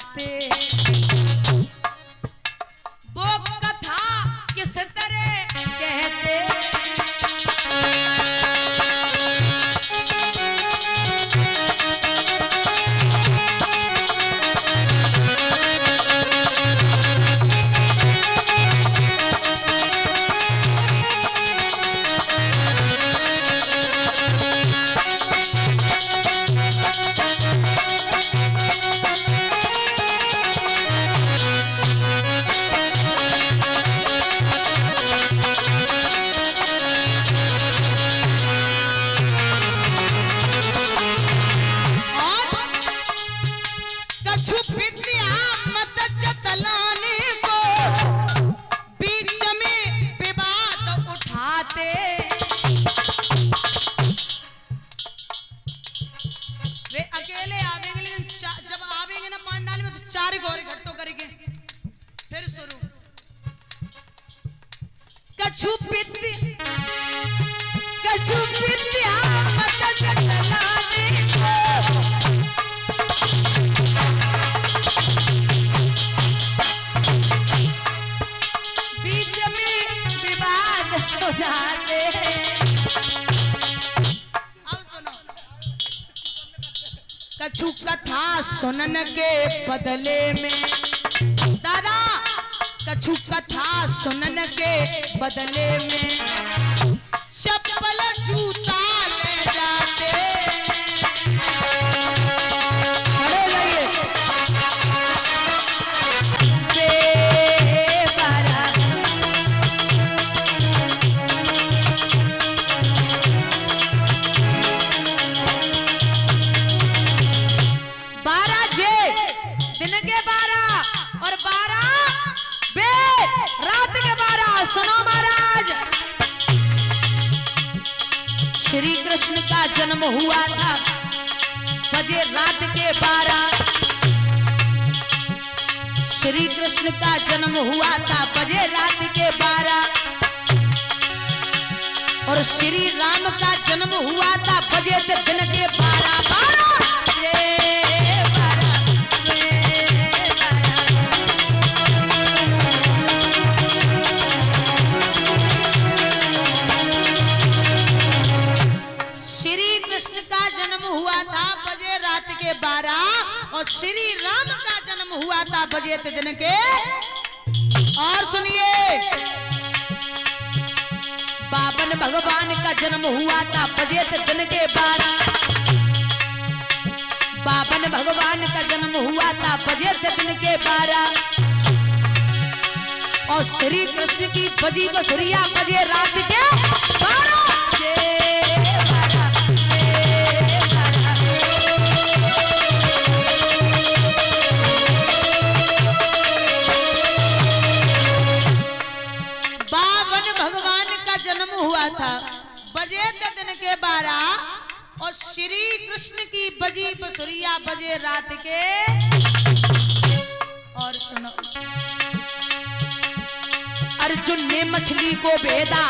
उठाते। वो कथा किस तरह कहते, कछु कथा सुनन के बदले में, दादा कछु कथा सुनन के बदले में चप्पल जूता ले जाते। श्री कृष्ण का जन्म हुआ था बजे रात के 12। श्री कृष्ण का जन्म हुआ था बजे रात के 12 और श्री राम का जन्म हुआ था बजे दिन के 12। बजे रात के 12 और श्री राम का जन्म हुआ था बजे दिन के। और सुनिए, बावन भगवान का जन्म हुआ था बजे दिन के 12। बावन भगवान का जन्म हुआ था बजे दिन के 12 और श्री कृष्ण की बजी बसुरिया बजे रात के 12। हुआ था बजे दिन के 12 और श्री कृष्ण की बजी बसुरिया बजे रात के। और सुनो, अर्जुन ने मछली को भेदा,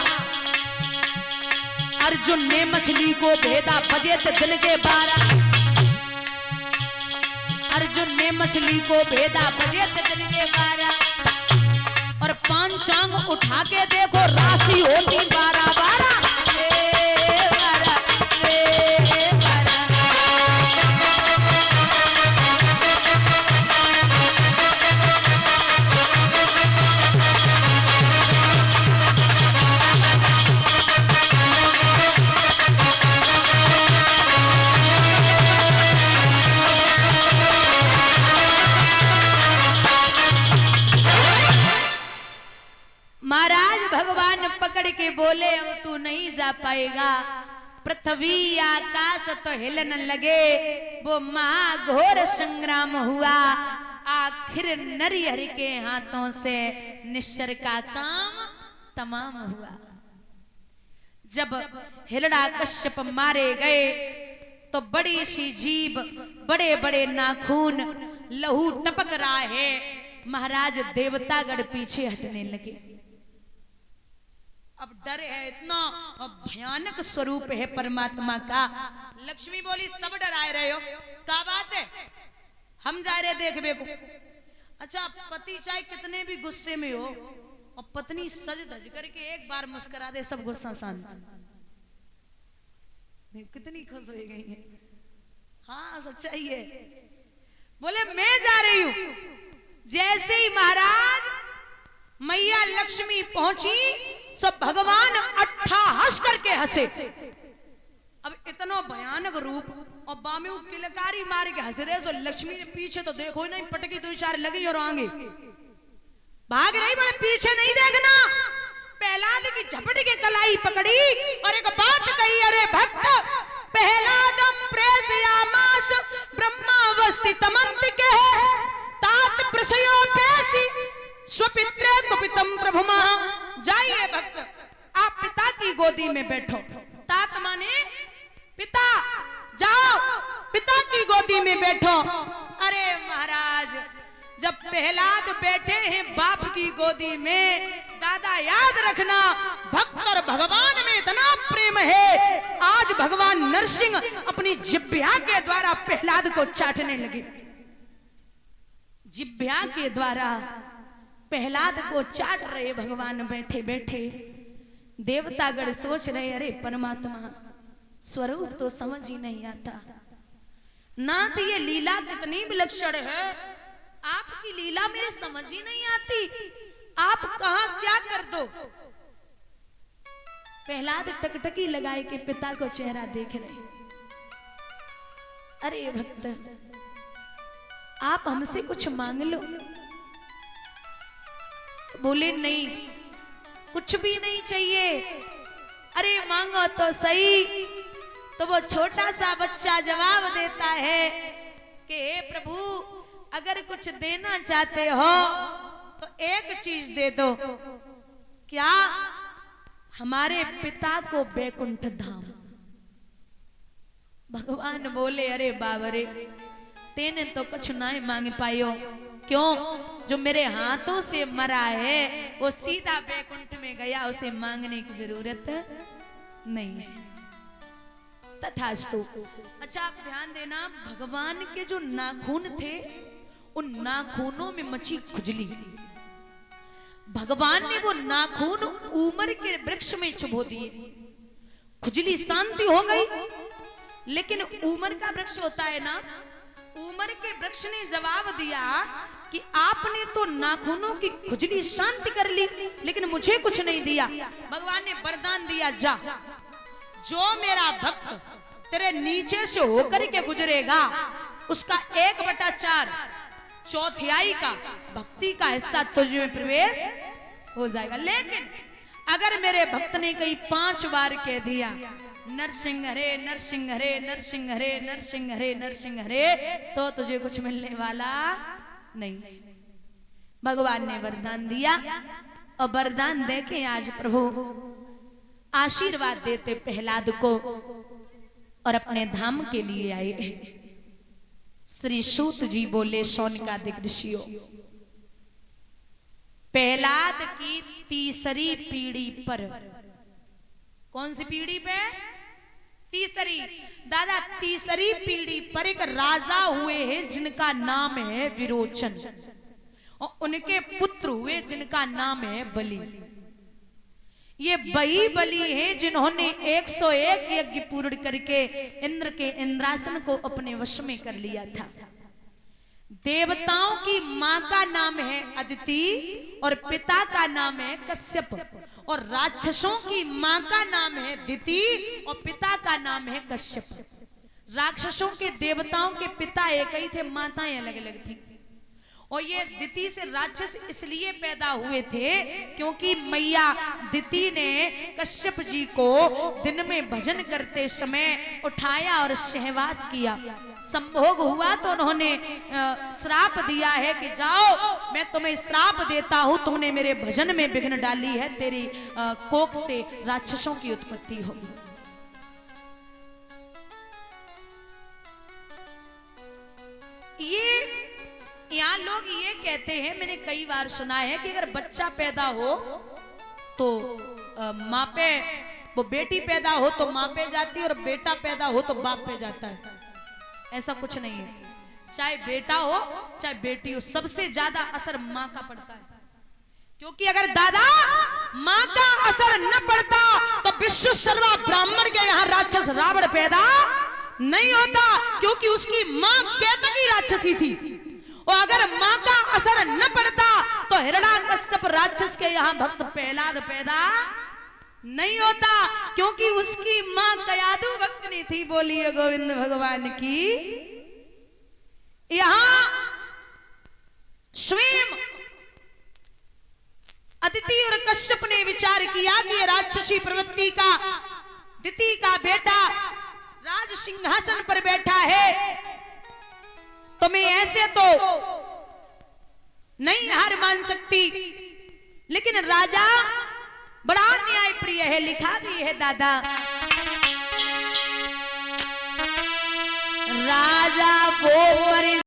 अर्जुन ने मछली को भेदा बजे दिन के 12। अर्जुन ने मछली को भेदा बजे दिन के 12 और पांचांग उठा के देखो राशि होती 12। महाराज भगवान पकड़ के बोले, अब तू नहीं जा पाएगा। पृथ्वी आकाश तो हिलन लगे, वो महाघोर संग्राम हुआ। आखिर नरहरि के हाथों से निश्चर का काम तमाम हुआ। जब हिरण्याकश्यप मारे गए तो बड़ी सी जीभ, बड़े बड़े नाखून, लहू टपक रहा है। महाराज देवतागण पीछे हटने लगे। अब डर है, इतना भयानक स्वरूप है परमात्मा का। लक्ष्मी बोली, सब डराए रहे हो, क्या बात है? हम जा रहे देखबे को। अच्छा, पति चाहे कितने भी गुस्से में हो और पत्नी सज धज करके एक बार मुस्कुरा दे, सब गुस्सा शांत। कितनी खुश हो गई है। हाँ सच्चाई है। बोले मैं जा रही हूं। जैसे ही महाराज मैया लक्ष्मी पहुंची, सब भगवान अट्ठाहस करके हंसे। अब इतना भयानक रूप और बामे किलकारी मार के हंस रहे। तो लक्ष्मी ने पीछे तो देखो ही नहीं, पटकी दो चार लगी और आगे भाग रही। बोले पीछे नहीं देखना। प्रहलाद की झपट के कलाई पकड़ी और एक बात कही, अरे भक्त प्रहलादम प्रेषयामास ब्रह्मावस्थितमन्तिके तात प्रसयोपेसि स्वपित्रे कुपितम प्रभुमा। जाइए भक्त, आप पिता की गोदी में बैठो। तात माने पिता, जाओ पिता की गोदी में बैठो। अरे महाराज, जब प्रहलाद बैठे हैं बाप की गोदी में, दादा याद रखना भक्त और भगवान में इतना प्रेम है। आज भगवान नरसिंह अपनी जिह्वा के द्वारा प्रहलाद को चाटने लगे। जिह्वा के द्वारा प्रहलाद को चाट रहे भगवान बैठे बैठे। देवतागण सोच रहे, अरे परमात्मा स्वरूप तो समझ ही नहीं आता। नाथ ये लीला कितनी विलक्षण है, आपकी लीला मेरे समझ ही नहीं आती। आप कहां क्या कर दो। प्रहलाद टकटकी लगाए के पिता को चेहरा देख रहे। अरे भक्त, आप हमसे कुछ मांग लो। बोले नहीं, कुछ भी नहीं चाहिए। अरे मांगो तो सही। तो वो छोटा सा बच्चा जवाब देता है कि हे प्रभु, अगर कुछ देना चाहते हो तो एक चीज दे दो। क्या? हमारे पिता को बैकुंठ धाम। भगवान बोले, अरे बाबरे, तेने तो कुछ ना मांग पायो। क्यों? जो मेरे हाथों से मरा है वो सीधा बैकुंठ में गया, उसे मांगने की जरूरत नहीं है। तथास्तु। अच्छा, आप ध्यान देना, भगवान के जो नाखून थे उन नाखूनों में मची खुजली। भगवान ने वो नाखून उमर के वृक्ष में चुभो दिए। खुजली शांति हो गई। लेकिन उमर का वृक्ष होता है ना, उमर के वृक्ष ने जवाब दिया कि आपने तो नाखूनों की खुजली शांति कर ली, लेकिन मुझे कुछ नहीं दिया। भगवान ने वरदान दिया, जा, जो मेरा भक्त तेरे नीचे से होकर के गुजरेगा उसका 1/4 चौथाई का भक्ति का हिस्सा तुझ में प्रवेश हो जाएगा। लेकिन अगर मेरे भक्त ने कहीं 5 बार कह दिया नरसिंह हरे नरसिंह हरे नरसिंह हरे नरसिंह हरे नरसिंह हरे, तो तुझे कुछ मिलने वाला नहीं। भगवान ने वरदान दिया और वरदान देके आज प्रभु आशीर्वाद देते प्रहलाद को और अपने धाम के लिए आए। श्री सूत जी बोले, शौनकादिक ऋषियों, प्रहलाद की तीसरी पीढ़ी पर, कौन सी पीढ़ी पे? तीसरी। दादा, तीसरी पीढ़ी पर एक राजा हुए हैं जिनका नाम है विरोचन, और उनके पुत्र हुए जिनका नाम है बलि। ये वही बलि हैं जिन्होंने 101 यज्ञ पूर्ण करके इंद्र के इंद्रासन को अपने वश में कर लिया था। देवताओं की मां का नाम है अदिति और पिता का नाम है कश्यप, और राक्षसों की मां का नाम है दिति और पिता का नाम है कश्यप। राक्षसों के देवताओं के पिता एक ही थे, माताएं अलग अलग थी। और ये दिति से राक्षस इसलिए पैदा हुए थे क्योंकि मैया दिति ने कश्यप जी को दिन में भजन करते समय उठाया और सहवास किया। संभोग हुआ तो उन्होंने श्राप दिया है कि जाओ, मैं तुम्हें श्राप देता हूं, तुमने मेरे भजन में विघ्न डाली है, तेरी कोख से राक्षसों की उत्पत्ति होगी। ये यहाँ लोग ये कहते हैं, मैंने कई बार सुना है कि अगर बच्चा पैदा हो तो माँ पे, वो बेटी पैदा हो तो माँ पे जाती है और बेटा पैदा हो तो बाप पे जाता है। ऐसा कुछ नहीं है। चाहे बेटा हो चाहे बेटी हो, सबसे ज्यादा असर माँ का पड़ता है। क्योंकि अगर दादा माँ का असर न पड़ता तो विश्व सर्वा ब्राह्मण के यहाँ राक्षस रावण पैदा नहीं होता, क्योंकि उसकी माँ केतकी राक्षसी थी। और अगर माँ का असर न पड़ता तो हिरण्याकश्यप राक्षस के यहाँ भक्त प्रहलाद पैदा नहीं होता, क्योंकि उसकी माँ कयादु भक्तनी थी। बोलिए गोविंद भगवान की। यहां स्वयं अदिति और कश्यप ने विचार किया कि ये राक्षसी प्रवृत्ति का दिति का बेटा राज सिंहासन पर बैठा है, तो मैं ऐसे तो नहीं हार मान सकती। लेकिन राजा बड़ा न्याय प्रिय है, लिखा भी है दादा, राजा वो मर